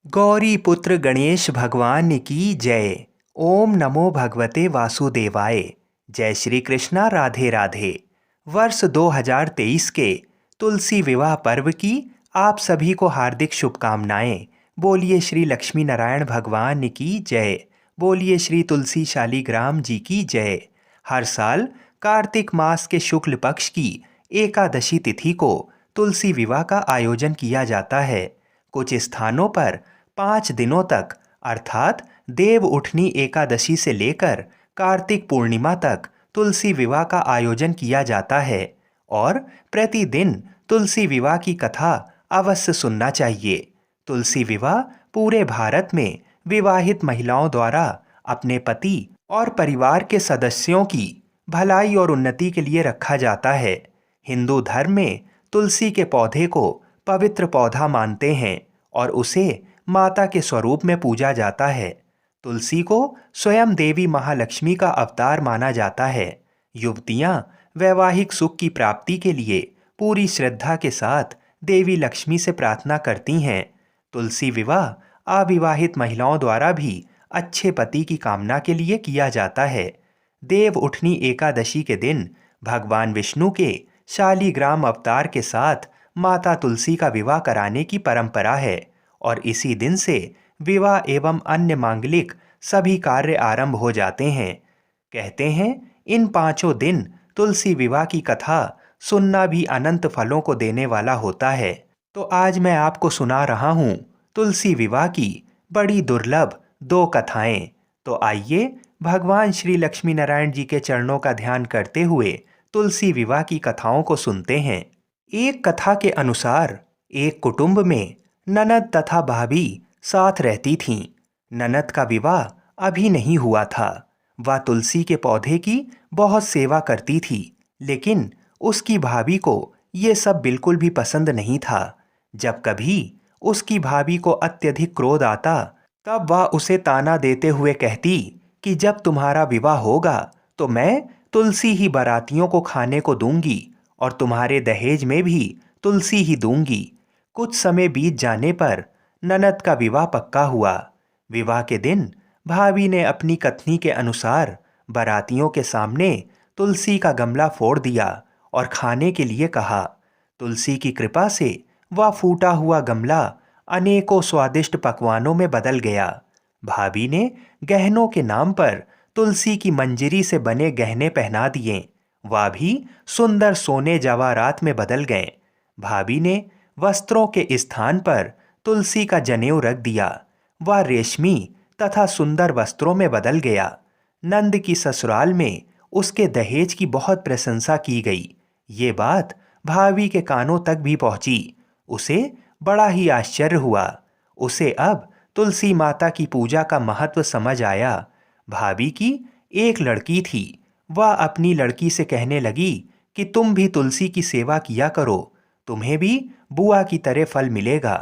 गौरी पुत्र गणेश भगवान की जय। ओम नमो भगवते वासुदेवाय। जय श्री कृष्णा, राधे राधे। वर्ष 2023 के तुलसी विवाह पर्व की आप सभी को हार्दिक शुभकामनाएं। बोलिए श्री लक्ष्मी नारायण भगवान की जय। बोलिए श्री तुलसी शालीग्राम जी की जय। हर साल कार्तिक मास के शुक्ल पक्ष की एकादशी तिथि को तुलसी विवाह का आयोजन किया जाता है। कुछ स्थानों पर 5 दिनों तक अर्थात देव उठनी एकादशी से लेकर कार्तिक पूर्णिमा तक तुलसी विवाह का आयोजन किया जाता है और प्रतिदिन तुलसी विवाह की कथा अवश्य सुनना चाहिए। तुलसी विवाह पूरे भारत में विवाहित महिलाओं द्वारा अपने पति और परिवार के सदस्यों की भलाई और उन्नति के लिए रखा जाता है। हिंदू धर्म में तुलसी के पौधे को पवित्र पौधा मानते हैं और उसे माता के स्वरूप में पूजा जाता है। तुलसी को स्वयं देवी महालक्ष्मी का अवतार माना जाता है। युवतियां वैवाहिक सुख की प्राप्ति के लिए पूरी श्रद्धा के साथ देवी लक्ष्मी से प्रार्थना करती हैं। तुलसी विवाह अविवाहित महिलाओं द्वारा भी अच्छे पति की कामना के लिए किया जाता है। देव उठनी एकादशी के दिन भगवान विष्णु के शालीग्राम अवतार के साथ माता तुलसी का विवाह कराने की परंपरा है और इसी दिन से विवाह एवं अन्य मांगलिक सभी कार्य आरंभ हो जाते हैं। कहते हैं इन 5 दिन तुलसी विवाह की कथा सुनना भी अनंत फलों को देने वाला होता है। तो आज मैं आपको सुना रहा हूँ तुलसी विवाह की बड़ी दुर्लभ 2 कथाएं। तो आइए भगवान श्री लक्ष्मी नारायण जी के चरणों का ध्यान करते हुए तुलसी विवाह की कथाओं को सुनते हैं। एक कथा के अनुसार एक कुटुंब में ननद तथा भाभी साथ रहती थीं। ननद का विवाह अभी नहीं हुआ था। वह तुलसी के पौधे की बहुत सेवा करती थी, लेकिन उसकी भाभी को ये सब बिल्कुल भी पसंद नहीं था। जब कभी उसकी भाभी को अत्यधिक क्रोध आता, तब वह उसे ताना देते हुए कहती कि जब तुम्हारा विवाह होगा तो मैं तुलसी ही बारातियों को खाने को दूंगी और तुम्हारे दहेज में भी तुलसी ही दूंगी। कुछ समय बीत जाने पर ननद का विवाह पक्का हुआ। विवाह के दिन भाभी ने अपनी कथनी के अनुसार बारातियों के सामने तुलसी का गमला फोड़ दिया और खाने के लिए कहा। तुलसी की कृपा से वह फूटा हुआ गमला अनेकों स्वादिष्ट पकवानों में बदल गया। भाभी ने गहनों के नाम पर तुलसी की मंजरी से बने गहने पहना दिए। वह भी सुंदर सोने जवाहरात में बदल गए। भाभी ने वस्त्रों के स्थान पर तुलसी का जनेऊ रख दिया। वह रेशमी तथा सुंदर वस्त्रों में बदल गया। नंद की ससुराल में उसके दहेज की बहुत प्रशंसा की गई। ये बात भाभी के कानों तक भी पहुंची। उसे बड़ा ही आश्चर्य हुआ। उसे अब तुलसी माता की पूजा का महत्व समझ आया। भाभी की एक लड़की थी। वह अपनी लड़की से कहने लगी कि तुम भी तुलसी की सेवा किया करो, तुम्हें भी बुआ की तरह फल मिलेगा।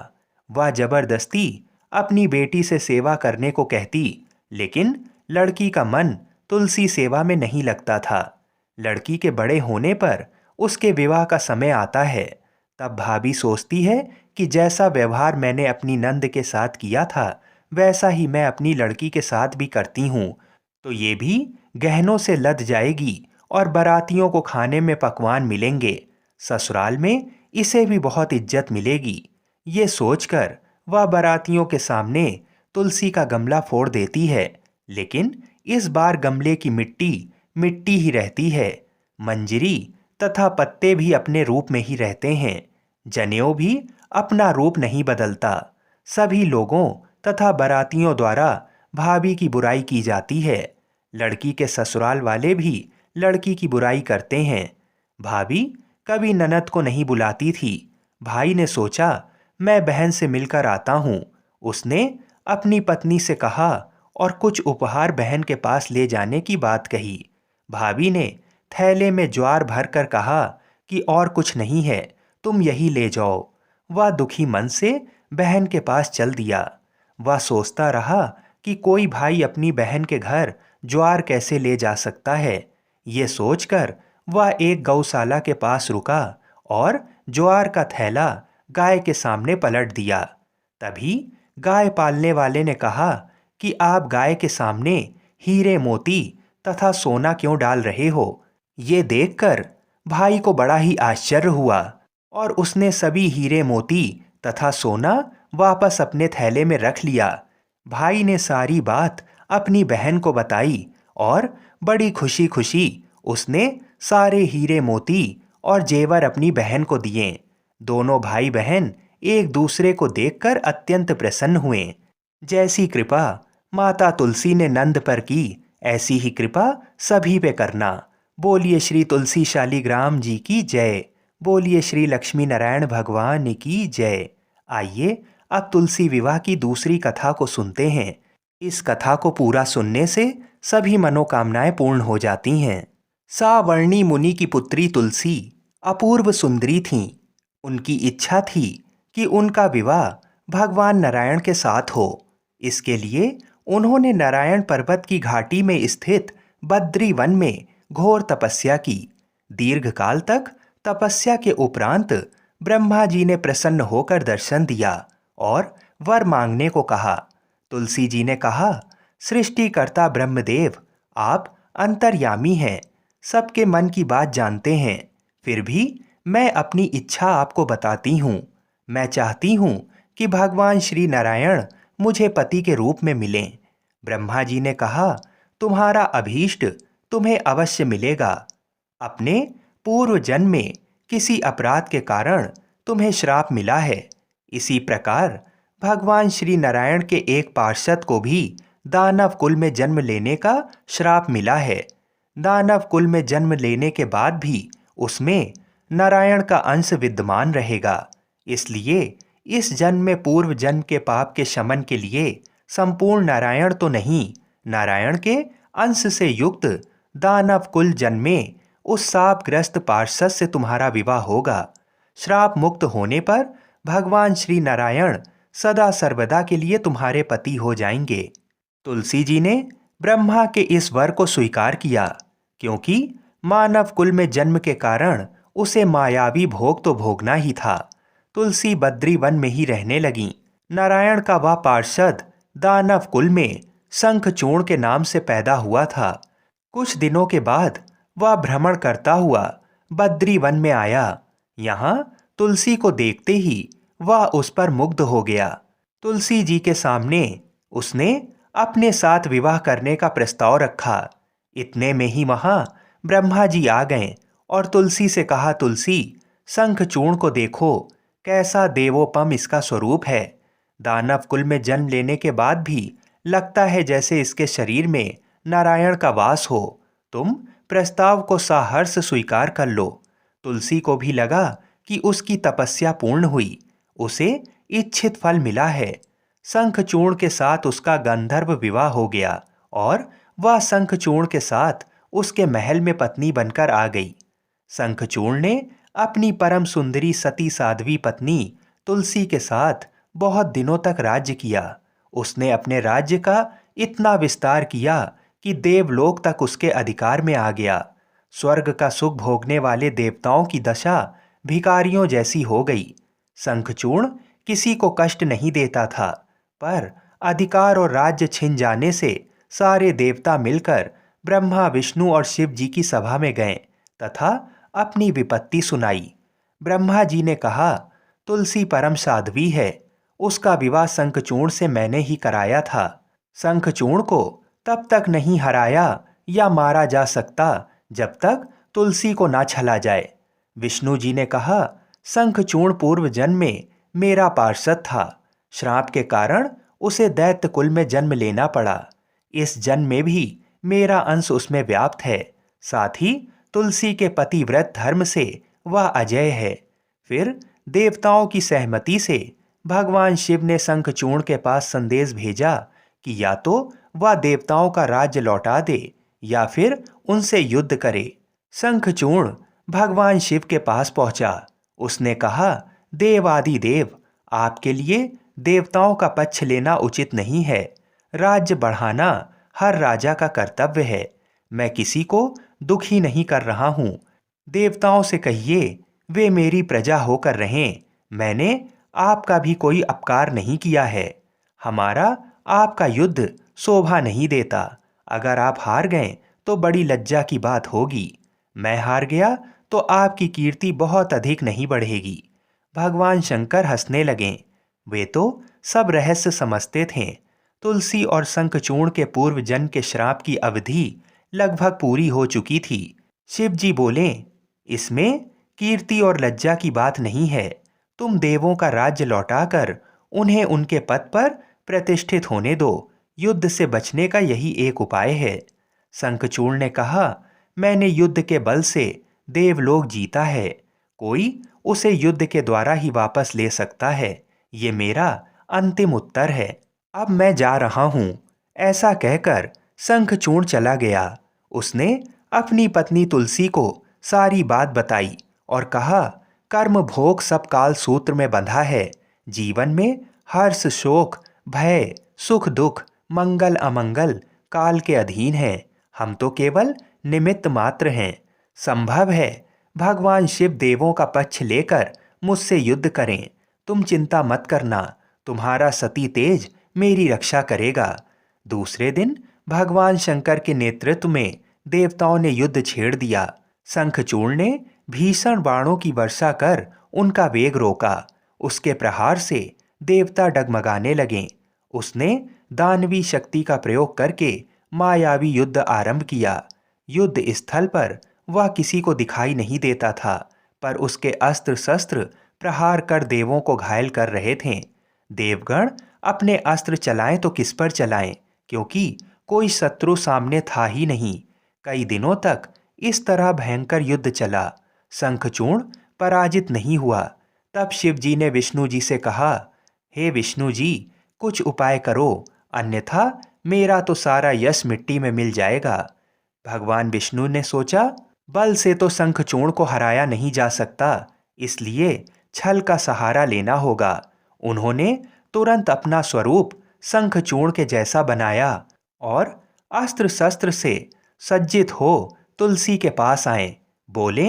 वह जबरदस्ती अपनी बेटी से सेवा करने को कहती, लेकिन लड़की का मन तुलसी सेवा में नहीं लगता था। लड़की के बड़े होने पर उसके विवाह का समय आता है। तब भाभी सोचती है कि जैसा व्यवहार मैंने अपनी नंद के साथ किया था, वैसा ही मैं अपनी लड़की के साथ भी करती हूँ, तो ये भी गहनों से लद जाएगी और बारातियों को खाने में पकवान मिलेंगे। ससुराल में इसे भी बहुत इज्जत मिलेगी। ये सोचकर वह बारातियों के सामने तुलसी का गमला फोड़ देती है, लेकिन इस बार गमले की मिट्टी मिट्टी ही रहती है। मंजरी तथा पत्ते भी अपने रूप में ही रहते हैं। जनेऊ भी अपना रूप नहीं बदलता। सभी लोगों तथा बारातियों द्वारा भाभी की बुराई की जाती है। लड़की के ससुराल वाले भी लड़की की बुराई करते हैं। भाभी कभी ननद को नहीं बुलाती थी। भाई ने सोचा मैं बहन से मिलकर आता हूँ। उसने अपनी पत्नी से कहा और कुछ उपहार बहन के पास ले जाने की बात कही। भाभी ने थैले में ज्वार भर कर कहा कि और कुछ नहीं है, तुम यही ले जाओ। वह दुखी मन से बहन के पास चल दिया। वह सोचता रहा कि कोई भाई अपनी बहन के घर ज्वार कैसे ले जा सकता है। ये सोचकर वह एक गौशाला के पास रुका और ज्वार का थैला गाय के सामने पलट दिया। तभी गाय पालने वाले ने कहा कि आप गाय के सामने हीरे मोती तथा सोना क्यों डाल रहे हो? ये देखकर भाई को बड़ा ही आश्चर्य हुआ और उसने सभी हीरे मोती तथा सोना वापस अपने थैले में रख लिया। भाई ने सारी बात अपनी बहन को बताई और बड़ी खुशी खुशी उसने सारे हीरे मोती और जेवर अपनी बहन को दिए। दोनों भाई बहन एक दूसरे को देखकर अत्यंत प्रसन्न हुए। जैसी कृपा माता तुलसी ने नंद पर की, ऐसी ही कृपा सभी पे करना। बोलिए श्री तुलसी शालीग्राम जी की जय। बोलिए श्री लक्ष्मी नारायण भगवान की जय। आइए अब तुलसी विवाह की दूसरी कथा को सुनते हैं। इस कथा को पूरा सुनने से सभी मनोकामनाएं पूर्ण हो जाती हैं। सावर्णी मुनि की पुत्री तुलसी अपूर्व सुंदरी थीं। उनकी इच्छा थी कि उनका विवाह भगवान नारायण के साथ हो। इसके लिए उन्होंने नारायण पर्वत की घाटी में स्थित बद्री वन में घोर तपस्या की। दीर्घकाल तक तपस्या के उपरांत ब्रह्मा जी ने प्रसन्न होकर दर्शन दिया और वर मांगने को कहा। तुलसी जी ने कहा, सृष्टिकर्ता ब्रह्मदेव, आप अंतर्यामी हैं, सबके मन की बात जानते हैं। फिर भी मैं अपनी इच्छा आपको बताती हूँ। मैं चाहती हूँ कि भगवान श्री नारायण मुझे पति के रूप में मिलें। ब्रह्मा जी ने कहा, तुम्हारा अभीष्ट तुम्हें अवश्य मिलेगा। अपने पूर्व जन्म में किसी अपराध के कारण तुम्हें श्राप मिला है। इसी प्रकार भगवान श्री नारायण के एक पार्षद को भी दानव कुल में जन्म लेने का श्राप मिला है। दानव कुल में जन्म लेने के बाद भी उसमें नारायण का अंश विद्यमान रहेगा। इसलिए इस जन्म में पूर्व जन्म के पाप के शमन के लिए संपूर्ण नारायण तो नहीं, नारायण के अंश से युक्त दानव कुल जन्म में उस शापग्रस्त पार्षद से तुम्हारा विवाह होगा। श्राप मुक्त होने पर भगवान श्री नारायण सदा सर्वदा के लिए तुम्हारे पति हो जाएंगे। तुलसी जी ने ब्रह्मा के इस वर को स्वीकार किया, क्योंकि मानव कुल में जन्म के कारण उसे मायावी भोग तो भोगना ही था। तुलसी बद्री वन में ही रहने लगी। नारायण का वह पार्षद दानव कुल में शंखचूर्ण के नाम से पैदा हुआ था। कुछ दिनों के बाद वह भ्रमण करता हुआ बद्री वन में आया। यहाँ तुलसी को देखते ही वह उस पर मुग्ध हो गया। तुलसी जी के सामने उसने अपने साथ विवाह करने का प्रस्ताव रखा। इतने में ही वहां ब्रह्मा जी आ गए और तुलसी से कहा, तुलसी, शंखचूर्ण को देखो, कैसा देवोपम इसका स्वरूप है। दानव कुल में जन्म लेने के बाद भी लगता है जैसे इसके शरीर में नारायण का वास हो। तुम प्रस्ताव को साहर्ष स्वीकार कर लो। तुलसी को भी लगा कि उसकी तपस्या पूर्ण हुई, उसे इच्छित फल मिला है। शंखचूर्ण के साथ उसका गंधर्व विवाह हो गया और वह शंखचूर्ण के साथ उसके महल में पत्नी बनकर आ गई। शंखचूर्ण ने अपनी परम सुंदरी सती साध्वी पत्नी तुलसी के साथ बहुत दिनों तक राज्य किया। उसने अपने राज्य का इतना विस्तार किया कि देवलोक तक उसके अधिकार में आ गया। स्वर्ग का सुख भोगने वाले देवताओं की दशा भिखारियों जैसी हो गई। शंखचूर्ण किसी को कष्ट नहीं देता था, पर अधिकार और राज्य छिन जाने से सारे देवता मिलकर ब्रह्मा, विष्णु और शिव जी की सभा में गए तथा अपनी विपत्ति सुनाई। ब्रह्मा जी ने कहा, तुलसी परम साध्वी है, उसका विवाह शंखचूर्ण से मैंने ही कराया था। शंखचूर्ण को तब तक नहीं हराया या मारा जा सकता जब तक तुलसी को ना छला जाए। विष्णु जी ने कहा, शंखचूर्ण पूर्व जन्म में मेरा पार्षद था। श्राप के कारण उसे दैत्य कुल में जन्म लेना पड़ा। इस जन्म में भी मेरा अंश उसमें व्याप्त है। साथ ही तुलसी के पतिव्रत धर्म से वह अजय है। फिर देवताओं की सहमति से भगवान शिव ने शंखचूर्ण के पास संदेश भेजा कि या तो वह देवताओं का राज्य लौटा दे या फिर उनसे युद्ध करे। शंखचूर्ण भगवान शिव के पास पहुंचा। उसने कहा, देवादिदेव, आपके लिए देवताओं का पक्ष लेना उचित नहीं है। राज्य बढ़ाना हर राजा का कर्तव्य है। मैं किसी को दुखी नहीं कर रहा हूँ। देवताओं से कहिए वे मेरी प्रजा होकर रहें। मैंने आपका भी कोई अपकार नहीं किया है। हमारा आपका युद्ध शोभा नहीं देता। अगर आप हार गए तो बड़ी लज्जा की बात होगी। मैं हार गया तो आपकी कीर्ति बहुत अधिक नहीं बढ़ेगी। भगवान शंकर हंसने लगे। वे तो सब रहस्य समझते थे। तुलसी और शंखचूर्ण के पूर्व जन्म के श्राप की अवधि लगभग पूरी हो चुकी थी। शिव जी बोले, इसमें कीर्ति और लज्जा की बात नहीं है। तुम देवों का राज्य लौटाकर उन्हें उनके पद पर प्रतिष्ठित होने दो। युद्ध से बचने का यही एक उपाय है। शंखचूर्ण ने कहा, मैंने युद्ध के बल से देवलोक जीता है। कोई उसे युद्ध के द्वारा ही वापस ले सकता है। ये मेरा अंतिम उत्तर है। अब मैं जा रहा हूं। ऐसा कहकर शंखचूर्ण चला गया। उसने अपनी पत्नी तुलसी को सारी बात बताई और कहा, कर्म भोग सब काल सूत्र में बंधा है। जीवन में हर्ष शोक भय सुख दुख मंगल अमंगल काल के अधीन है। हम तो केवल निमित्त मात्र हैं। संभव है भगवान शिव देवों का पक्ष लेकर मुझसे युद्ध करें। तुम चिंता मत करना, तुम्हारा सती तेज मेरी रक्षा करेगा। दूसरे दिन भगवान शंकर के नेतृत्व में देवताओं ने युद्ध छेड़ दिया। शंखचूर्ण ने भीषण बाणों की वर्षा कर उनका वेग रोका। उसके प्रहार से देवता डगमगाने लगे। उसने दानवी शक्ति का प्रयोग करके मायावी युद्ध आरंभ किया। युद्ध स्थल पर वह किसी को दिखाई नहीं देता था, पर उसके अस्त्र शस्त्र प्रहार कर देवों को घायल कर रहे थे। देवगण अपने अस्त्र चलाएं तो किस पर चलाएं, क्योंकि कोई शत्रु सामने था ही नहीं। कई दिनों तक इस तरह भयंकर युद्ध चला। शंखचूर्ण पराजित नहीं हुआ। तब शिव जी ने विष्णु जी से कहा, हे विष्णु जी, कुछ उपाय करो, अन्यथा मेरा तो सारा यश मिट्टी में मिल जाएगा। भगवान विष्णु ने सोचा, बल से तो शंखचूर्ण को हराया नहीं जा सकता, इसलिए छल का सहारा लेना होगा। उन्होंने तुरंत अपना स्वरूप शंखचूर्ण के जैसा बनाया और अस्त्र शस्त्र से सज्जित हो तुलसी के पास आए। बोले,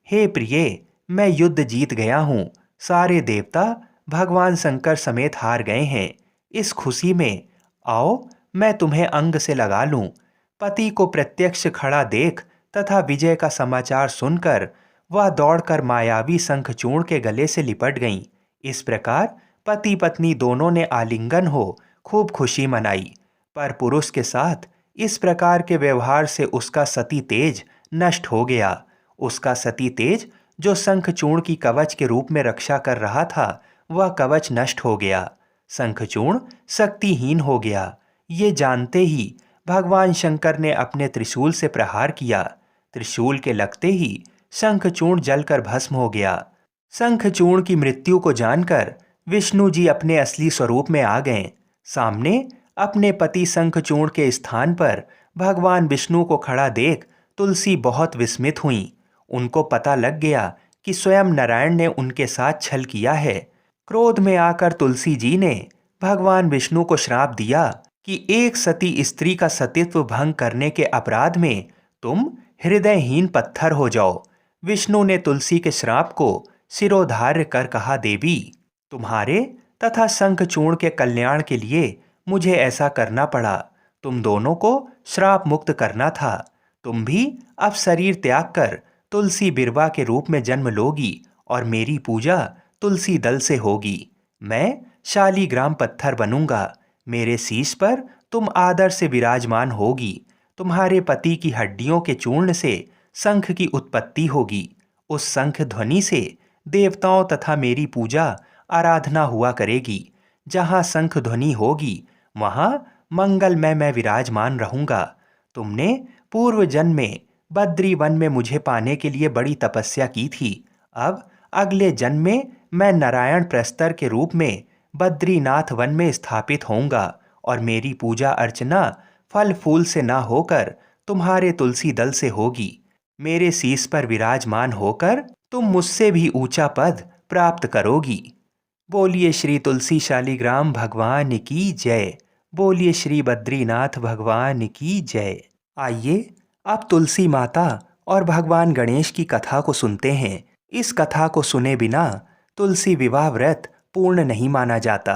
हे प्रिय, मैं युद्ध जीत गया हूँ। सारे देवता भगवान शंकर समेत हार गए हैं। इस खुशी में आओ मैं तुम्हें अंग से लगा लूं। पति को प्रत्यक्ष खड़ा देख तथा विजय का समाचार सुनकर वह दौड़कर मायावी शंखचूर्ण के गले से लिपट गईं। इस प्रकार पति पत्नी दोनों ने आलिंगन हो खूब खुशी मनाई। पर पुरुष के साथ इस प्रकार के व्यवहार से उसका सती तेज नष्ट हो गया। उसका सती तेज जो शंखचूर्ण की कवच के रूप में रक्षा कर रहा था, वह कवच नष्ट हो गया। शंखचूर्ण शक्तिहीन हो गया। ये जानते ही भगवान शंकर ने अपने त्रिशूल से प्रहार किया। त्रिशूल के लगते ही शंखचूर्ण जलकर भस्म हो गया। शंखचूर्ण की मृत्यु को जानकर विष्णु जी अपने असली स्वरूप में आ गए। सामने अपने पति शंखचूर्ण के स्थान पर भगवान विष्णु को खड़ा देख तुलसी बहुत विस्मित हुई। उनको पता लग गया कि स्वयं नारायण ने उनके साथ छल किया है। क्रोध में आकर तुलसी जी ने भगवान विष्णु को श्राप दिया कि एक सती स्त्री का सतीत्व भंग करने के अपराध में तुम हृदयहीन पत्थर हो जाओ। विष्णु ने तुलसी के श्राप को शिरोधार्य कर कहा, देवी, तुम्हारे तथा शंखचूर्ण के कल्याण के लिए मुझे ऐसा करना पड़ा। तुम दोनों को श्राप मुक्त करना था। तुम भी अब शरीर त्याग कर तुलसी बिरवा के रूप में जन्म लोगी और मेरी पूजा तुलसी दल से होगी। मैं शालीग्राम पत्थर बनूंगा। मेरे शीश पर तुम आदर से विराजमान होगी। तुम्हारे पति की हड्डियों के चूर्ण से शंख की उत्पत्ति होगी। उस शंख ध्वनि से देवताओं तथा मेरी पूजा आराधना हुआ करेगी। जहाँ शंख ध्वनि होगी वहाँ मंगल में मैं विराजमान रहूंगा। तुमने पूर्व जन्म में बद्री वन में मुझे पाने के लिए बड़ी तपस्या की थी। अब अगले जन्म में मैं नारायण प्रस्तर के रूप में बद्रीनाथ वन में स्थापित होऊंगा और मेरी पूजा अर्चना फल फूल से ना होकर तुम्हारे तुलसी दल से होगी। मेरे शीश पर विराजमान होकर तुम मुझसे भी ऊंचा पद प्राप्त करोगी। बोलिए श्री तुलसी शालीग्राम भगवान की जय। बोलिए श्री बद्रीनाथ भगवान की जय। आइए अब तुलसी माता और भगवान गणेश की कथा को सुनते हैं। इस कथा को सुने बिना तुलसी विवाह व्रत पूर्ण नहीं माना जाता।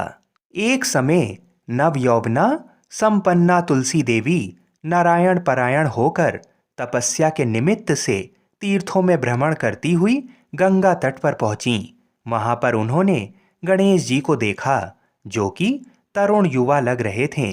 एक समय नव यौवना संपन्ना तुलसी देवी नारायण परायण होकर तपस्या के निमित्त से तीर्थों में भ्रमण करती हुई गंगा तट पर पहुंची। वहां पर उन्होंने गणेश जी को देखा, जो कि तरुण युवा लग रहे थे।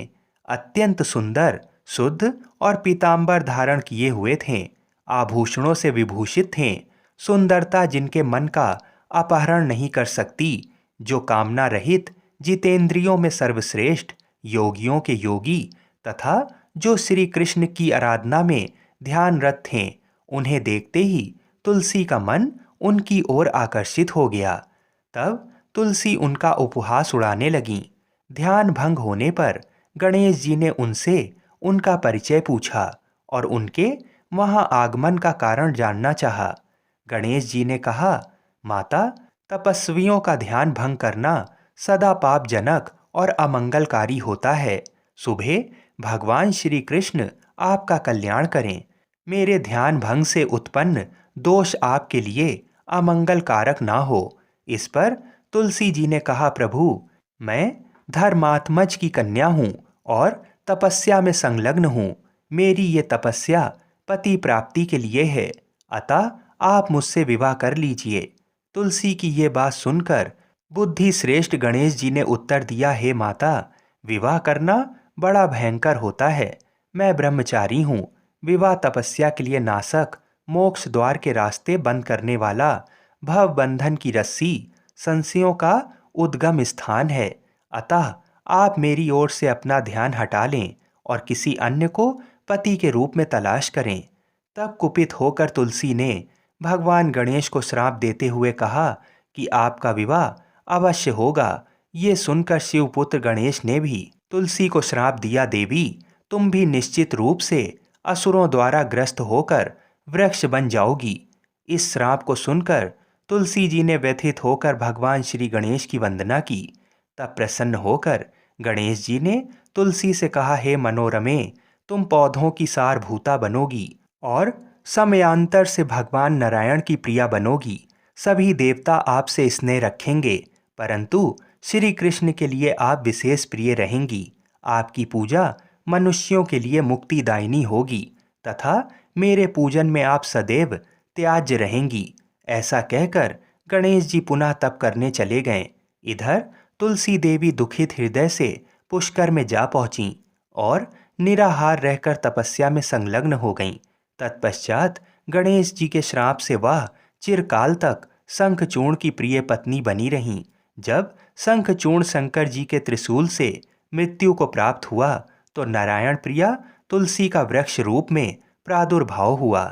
अत्यंत सुंदर, शुद्ध और पीतांबर धारण किए हुए थे। आभूषणों से विभूषित थे। सुंदरता जिनके मन का अपहरण नहीं कर सकती, जो कामना रहित, जितेंद्रियों में सर्वश्रेष्ठ, योगियों के योगी तथा जो श्री कृष्ण की आराधना में ध्यानरत थे, उन्हें देखते ही तुलसी का मन उनकी ओर आकर्षित हो गया। तब तुलसी उनका उपहास उड़ाने लगीं। ध्यान भंग होने पर गणेश जी ने उनसे उनका परिचय पूछा और उनके वहां आगमन का कारण जानना चाहा। गणेश जी ने कहा, माता, तपस्वियों का ध्यान भंग करना सदा पापजनक और अमंगलकारी होता है। सुबह भगवान श्री कृष्ण आपका कल्याण करें। मेरे ध्यान भंग से उत्पन्न दोष आपके लिए अमंगल कारक ना हो। इस पर तुलसी जी ने कहा, प्रभु, मैं धर्मात्मज की कन्या हूँ और तपस्या में संलग्न हूँ। मेरी ये तपस्या पति प्राप्ति के लिए है, अतः आप मुझसे विवाह कर लीजिए। तुलसी की ये बात सुनकर बुद्धि श्रेष्ठ गणेश जी ने उत्तर दिया, हे माता, विवाह करना बड़ा भयंकर होता है। मैं ब्रह्मचारी हूँ। विवाह तपस्या के लिए नासक, मोक्ष द्वार के रास्ते बंद करने वाला, भव बंधन की रस्सी, संशयों का उद्गम स्थान है। अतः आप मेरी ओर से अपना ध्यान हटा लें और किसी अन्य को पति के रूप में तलाश करें। तब कुपित होकर तुलसी ने भगवान गणेश को श्राप देते हुए कहा कि आपका विवाह अवश्य होगा। ये सुनकर शिवपुत्र गणेश ने भी तुलसी को श्राप दिया, देवी, तुम भी निश्चित रूप से असुरों द्वारा ग्रस्त होकर वृक्ष बन जाओगी। इस श्राप को सुनकर तुलसी जी ने व्यथित होकर भगवान श्री गणेश की वंदना की। तब प्रसन्न होकर गणेश जी ने तुलसी से कहा, हे मनोरमे, तुम पौधों की सारभूता बनोगी और समयांतर से भगवान नारायण की प्रिया बनोगी। सभी देवता आपसे स्नेह रखेंगे, परंतु श्री कृष्ण के लिए आप विशेष प्रिय रहेंगी। आपकी पूजा मनुष्यों के लिए मुक्तिदायिनी होगी तथा मेरे पूजन में आप सदैव त्याज्य रहेंगी। ऐसा कहकर गणेश जी पुनः तप करने चले गए। इधर तुलसी देवी दुखित हृदय से पुष्कर में जा पहुंची और निराहार रहकर तपस्या में संलग्न हो गईं। तत्पश्चात गणेश जी के श्राप से वह चिरकाल तक शंखचूर्ण की प्रिय पत्नी बनी रहीं। जब शंखचूर्ण शंकर जी के त्रिशूल से मृत्यु को प्राप्त हुआ तो नारायण प्रिया तुलसी का वृक्ष रूप में प्रादुर्भाव हुआ।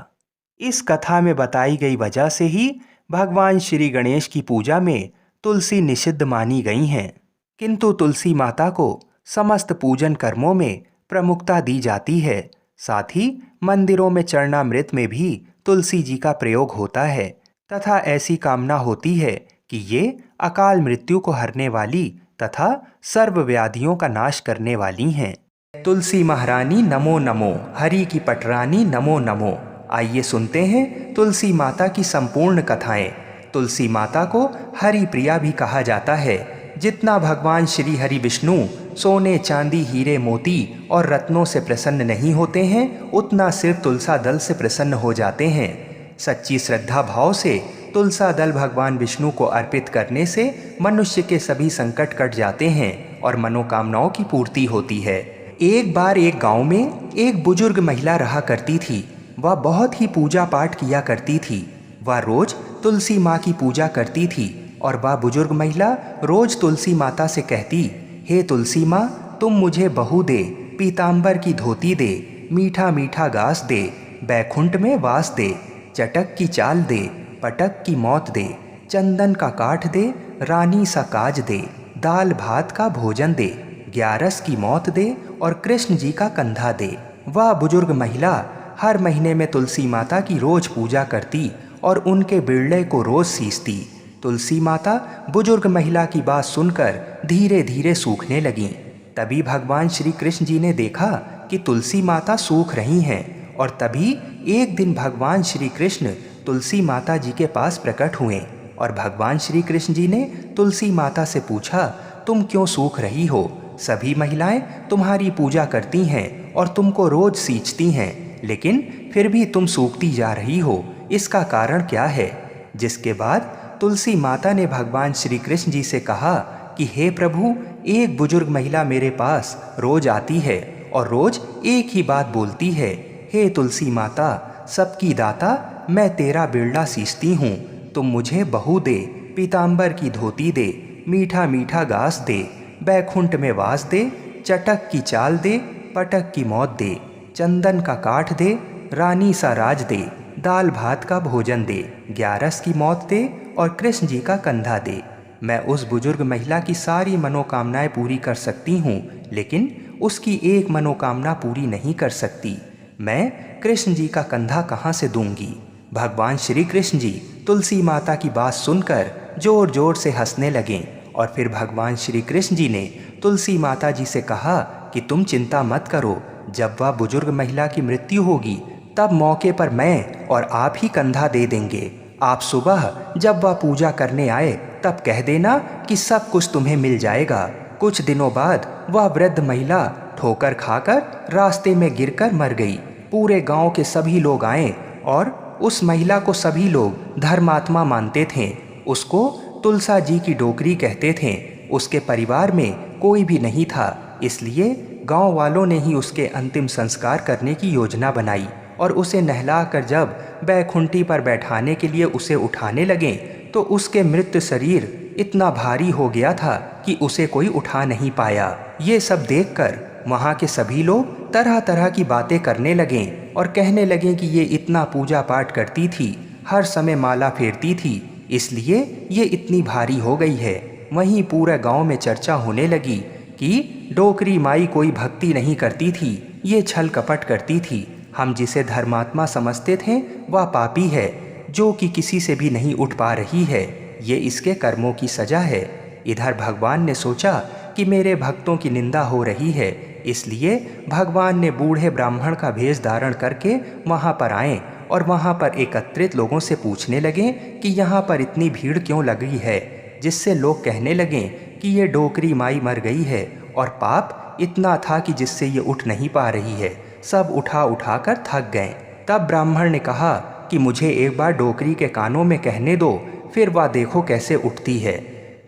इस कथा में बताई गई वजह से ही भगवान श्री गणेश की पूजा में तुलसी निषिद्ध मानी गई हैं, किंतु तुलसी माता को समस्त पूजन कर्मों में प्रमुखता दी जाती है। साथ ही मंदिरों में चरणामृत में भी तुलसी जी का प्रयोग होता है तथा ऐसी कामना होती है कि ये अकाल मृत्यु को हरने वाली तथा सर्व व्याधियों का नाश करने वाली हैं। तुलसी महारानी नमो नमो, हरि की पटरानी नमो नमो। आइए सुनते हैं तुलसी माता की संपूर्ण कथाएं। तुलसी माता को हरि प्रिया भी कहा जाता है। जितना भगवान श्री हरि विष्णु सोने, चांदी, हीरे, मोती और रत्नों से प्रसन्न नहीं होते हैं, उतना सिर्फ तुलसा दल से प्रसन्न हो जाते हैं। सच्ची श्रद्धा भाव से तुलसा दल भगवान विष्णु को अर्पित करने से मनुष्य के सभी संकट कट जाते हैं और मनोकामनाओं की पूर्ति होती है। एक बार एक गांव में एक बुजुर्ग महिला रहा करती थी। वह बहुत ही पूजा पाठ किया करती थी। वह रोज तुलसी माँ की पूजा करती थी और वह बुजुर्ग महिला रोज तुलसी माता से कहती, हे तुलसी माँ, तुम मुझे बहू दे, पीतांबर की धोती दे, मीठा मीठा घास दे, बैकुंठ में वास दे, चटक की चाल दे, पटक की मौत दे, चंदन का काठ दे, रानी सा काज दे, दाल भात का भोजन दे, 11 की मौत दे और कृष्ण जी का कंधा दे। वह बुजुर्ग महिला हर महीने में तुलसी माता की रोज पूजा करती और उनके बिरले को रोज सींचती। तुलसी माता बुजुर्ग महिला की बात सुनकर धीरे धीरे सूखने लगीं। तभी भगवान श्री कृष्ण जी ने देखा कि तुलसी माता सूख रही हैं और तभी एक दिन भगवान श्री कृष्ण तुलसी माता जी के पास प्रकट हुए और भगवान श्री कृष्ण जी ने तुलसी माता से पूछा, तुम क्यों सूख रही हो? सभी महिलाएं तुम्हारी पूजा करती हैं और तुमको रोज सींचती हैं, लेकिन फिर भी तुम सूखती जा रही हो, इसका कारण क्या है? जिसके बाद तुलसी माता ने भगवान श्री कृष्ण जी से कहा कि हे प्रभु, एक बुजुर्ग महिला मेरे पास रोज आती है और रोज एक ही बात बोलती है, हे तुलसी माता, सबकी दाता, मैं तेरा बिरला सींचती हूँ, तुम मुझे बहू दे, पीताम्बर की धोती दे, मीठा मीठा घास दे, बैकुंठ में वास दे, चटक की चाल दे, पटक की मौत दे, चंदन का काठ दे, रानी सा राज दे, दाल भात का भोजन दे, 11 की मौत दे और कृष्ण जी का कंधा दे। मैं उस बुजुर्ग महिला की सारी मनोकामनाएं पूरी कर सकती हूँ, लेकिन उसकी एक मनोकामना पूरी नहीं कर सकती। मैं कृष्ण जी का कंधा कहाँ से दूंगी? भगवान श्री कृष्ण जी तुलसी माता की बात सुनकर जोर जोर से हंसने लगे और फिर भगवान श्री कृष्ण जी ने तुलसी माता जी से कहा कि तुम चिंता मत करो, जब वह बुजुर्ग महिला की मृत्यु होगी तब मौके पर मैं और आप ही कंधा दे देंगे। आप सुबह जब वह पूजा करने आए तब कह देना कि सब कुछ तुम्हें मिल जाएगा। कुछ दिनों बाद वह वृद्ध महिला ठोकर खाकर रास्ते में गिरकर मर गई। पूरे गांव के सभी लोग आए और उस महिला को सभी लोग धर्मात्मा मानते थे। उसको तुलसा जी की डोकरी कहते थे। उसके परिवार में कोई भी नहीं था, इसलिए गांव वालों ने ही उसके अंतिम संस्कार करने की योजना बनाई और उसे नहलाकर जब बैकुंठी पर बैठाने के लिए उसे उठाने लगे तो उसके मृत शरीर इतना भारी हो गया था कि उसे कोई उठा नहीं पाया। ये सब देखकर वहाँ के सभी लोग तरह तरह की बातें करने लगे और कहने लगे कि ये इतना पूजा पाठ करती थी, हर समय माला फेरती थी, इसलिए ये इतनी भारी हो गई है। वहीं पूरे गांव में चर्चा होने लगी कि डोकरी माई कोई भक्ति नहीं करती थी, ये छल कपट करती थी। हम जिसे धर्मात्मा समझते थे वह पापी है, जो कि किसी से भी नहीं उठ पा रही है। ये इसके कर्मों की सजा है। इधर भगवान ने सोचा कि मेरे भक्तों की निंदा हो रही है, इसलिए भगवान ने बूढ़े ब्राह्मण का भेष धारण करके वहाँ पर आए और वहाँ पर एकत्रित लोगों से पूछने लगे कि यहाँ पर इतनी भीड़ क्यों लगी है, जिससे लोग कहने लगे कि ये डोकरी माई मर गई है और पाप इतना था कि जिससे ये उठ नहीं पा रही है। सब उठा उठा कर थक गए। तब ब्राह्मण ने कहा कि मुझे एक बार डोकरी के कानों में कहने दो, फिर वह देखो कैसे उठती है।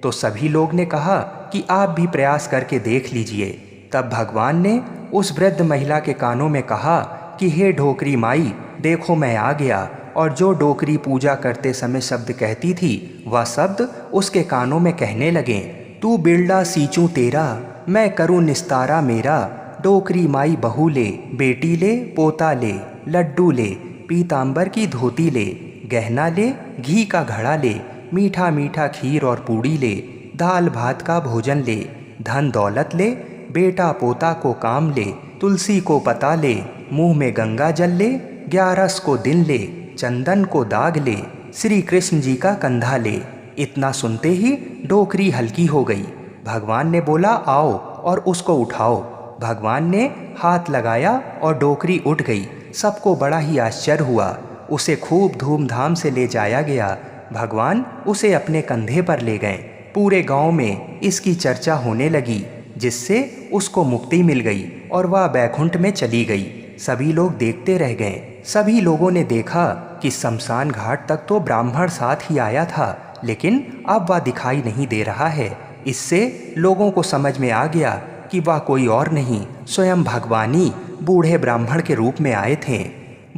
तो सभी लोग ने कहा कि आप भी प्रयास करके देख लीजिए। तब भगवान ने उस वृद्ध महिला के कानों में कहा कि हे डोकरी माई, देखो मैं आ गया। और जो डोकरी पूजा करते समय शब्द कहती थी वह शब्द उसके कानों में कहने लगे, तू बिरला सींचूं तेरा, मैं करूं निस्तारा मेरा। डोकरी माई बहू ले, बेटी ले, पोता ले, लड्डू ले, पीताम्बर की धोती ले, गहना ले, घी का घड़ा ले, मीठा मीठा खीर और पूड़ी ले, दाल भात का भोजन ले, धन दौलत ले, बेटा पोता को काम ले, तुलसी को पता ले, मुंह में गंगा जल ले, 11 को दिन ले, चंदन को दाग ले, श्री कृष्ण जी का कंधा ले। इतना सुनते ही डोकरी हल्की हो गई। भगवान ने बोला, आओ और उसको उठाओ। भगवान ने हाथ लगाया और डोकरी उठ गई। सबको बड़ा ही आश्चर्य हुआ। उसे खूब धूमधाम से ले जाया गया। भगवान उसे अपने कंधे पर ले गए। पूरे गांव में इसकी चर्चा होने लगी, जिससे उसको मुक्ति मिल गई और वह बैकुंठ में चली गई। सभी लोग देखते रह गए। सभी लोगों ने देखा कि शमशान घाट तक तो ब्राह्मण साथ ही आया था, लेकिन अब वह दिखाई नहीं दे रहा है। इससे लोगों को समझ में आ गया कि वह कोई और नहीं, स्वयं भगवान ही बूढ़े ब्राह्मण के रूप में आए थे।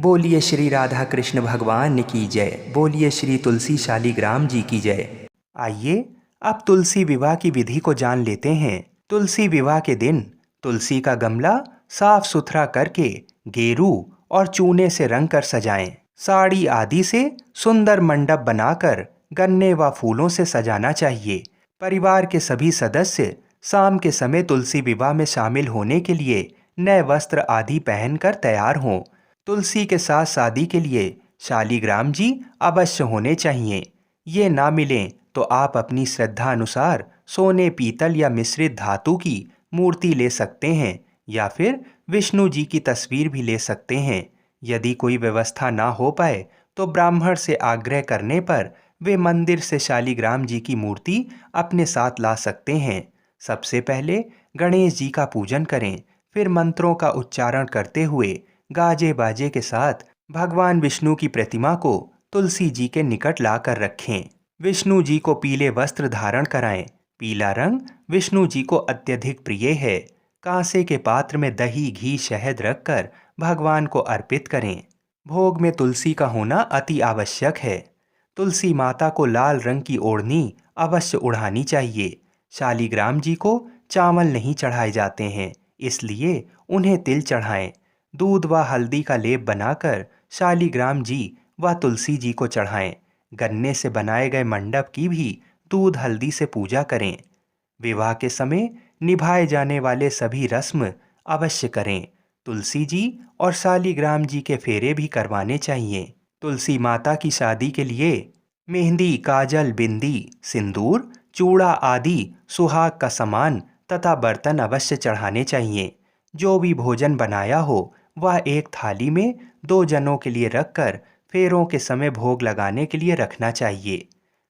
बोलिए श्री राधा कृष्ण भगवान की जय। बोलिए श्री तुलसी शालिग्राम जी की जय। आइए अब तुलसी विवाह की विधि को जान लेते हैं। तुलसी विवाह के दिन तुलसी का गमला साफ सुथरा करके गेरू और चूने से रंग कर सजाएं। साड़ी आदि से सुंदर मंडप बनाकर गन्ने व फूलों से सजाना चाहिए। परिवार के सभी सदस्य शाम के समय तुलसी विवाह में शामिल होने के लिए नए वस्त्र आदि पहनकर तैयार हों। तुलसी के साथ शादी के लिए शालिग्राम जी अवश्य होने चाहिए। ये ना मिलें तो आप अपनी श्रद्धा अनुसार सोने, पीतल या मिश्रित धातु की मूर्ति ले सकते हैं या फिर विष्णु जी की तस्वीर भी ले सकते हैं। यदि कोई व्यवस्था ना हो पाए तो ब्राह्मण से आग्रह करने पर वे मंदिर से शालिग्राम जी की मूर्ति अपने साथ ला सकते हैं। सबसे पहले गणेश जी का पूजन करें। फिर मंत्रों का उच्चारण करते हुए गाजे बाजे के साथ भगवान विष्णु की प्रतिमा को तुलसी जी के निकट लाकर रखें। विष्णु जी को पीले वस्त्र धारण कराएं। पीला रंग विष्णु जी को अत्यधिक प्रिय है। कांसे के पात्र में दही, घी, शहद रखकर भगवान को अर्पित करें। भोग में तुलसी का होना अति आवश्यक है। तुलसी माता को लाल रंग की ओढ़नी अवश्य उड़ानी चाहिए। शालीग्राम जी को चावल नहीं चढ़ाए जाते हैं, इसलिए उन्हें तिल चढ़ाएं। दूध व हल्दी का लेप बनाकर शालीग्राम जी व तुलसी जी को चढ़ाएं। गन्ने से बनाए गए मंडप की भी दूध हल्दी से पूजा करें। विवाह के समय निभाए जाने वाले सभी रस्म अवश्य करें। तुलसी जी और शालीग्राम जी के फेरे भी करवाने चाहिए। तुलसी माता की शादी के लिए मेहंदी, काजल, बिंदी, सिंदूर, चूड़ा आदि सुहाग का सामान तथा बर्तन अवश्य चढ़ाने चाहिए। जो भी भोजन बनाया हो वह एक थाली में 2 जनों के लिए रखकर फेरों के समय भोग लगाने के लिए रखना चाहिए।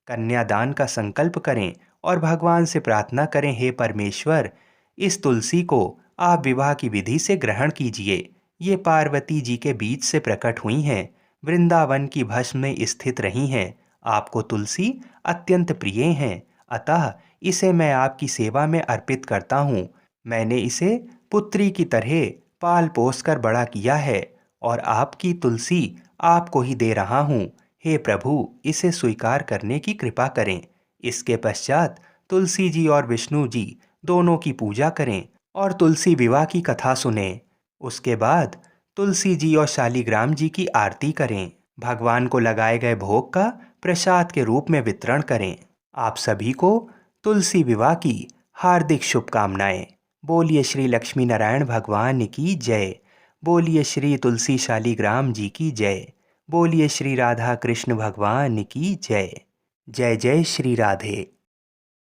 कन्यादान का संकल्प करें और भगवान से प्रार्थना करें, हे परमेश्वर, इस तुलसी को आप विवाह की विधि से ग्रहण कीजिए। ये पार्वती जी के बीच से प्रकट हुई हैं, वृंदावन की भस्म में स्थित रही हैं। आपको तुलसी अत्यंत प्रिय हैं, अतः इसे मैं आपकी सेवा में अर्पित करता हूँ। मैंने इसे पुत्री की तरह पाल पोस कर बड़ा किया है और आपकी तुलसी आपको ही दे रहा हूँ। हे प्रभु, इसे स्वीकार करने की कृपा करें। इसके पश्चात तुलसी जी और विष्णु जी दोनों की पूजा करें और तुलसी विवाह की कथा सुनें। उसके बाद तुलसी जी और शालीग्राम जी की आरती करें। भगवान को लगाए गए भोग का प्रसाद के रूप में वितरण करें। आप सभी को तुलसी विवाह की हार्दिक शुभकामनाएं। बोलिए श्री लक्ष्मी नारायण भगवान की जय। बोलिए श्री तुलसी शालीग्राम जी की जय। बोलिए श्री राधा कृष्ण भगवान की जय। जय जय श्री राधे।